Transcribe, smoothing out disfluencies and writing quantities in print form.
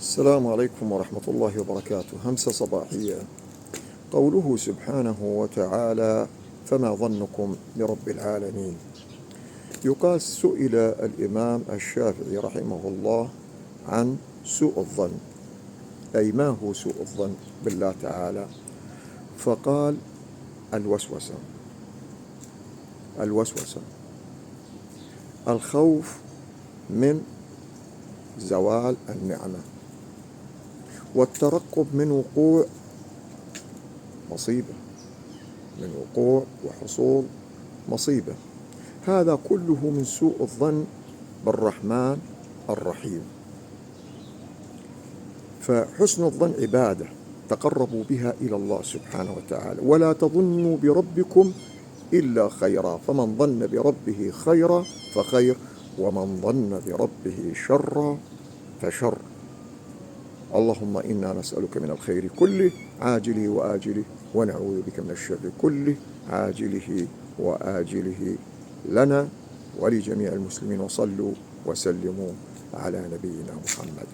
السلام عليكم ورحمة الله وبركاته. همسة صباحية. قوله سبحانه وتعالى: فما ظنكم برب العالمين. يقال سئل الإمام الشافعي رحمه الله عن سوء الظن، أي ما هو سوء الظن بالله تعالى؟ فقال: الوسوسة، الخوف من زوال النعمة، والترقب من وقوع مصيبة، من وقوع وحصول مصيبة. هذا كله من سوء الظن بالرحمن الرحيم. فحسن الظن عبادة تقربوا بها إلى الله سبحانه وتعالى. ولا تظنوا بربكم إلا خيرا، فمن ظن بربه خيرا فخير، ومن ظن بربه شرا فشر. اللهم إنا نسألك من الخير كله عاجله وآجله، ونعوذ بك من الشر كله عاجله وآجله، لنا ولجميع المسلمين. وصلوا وسلموا على نبينا محمد.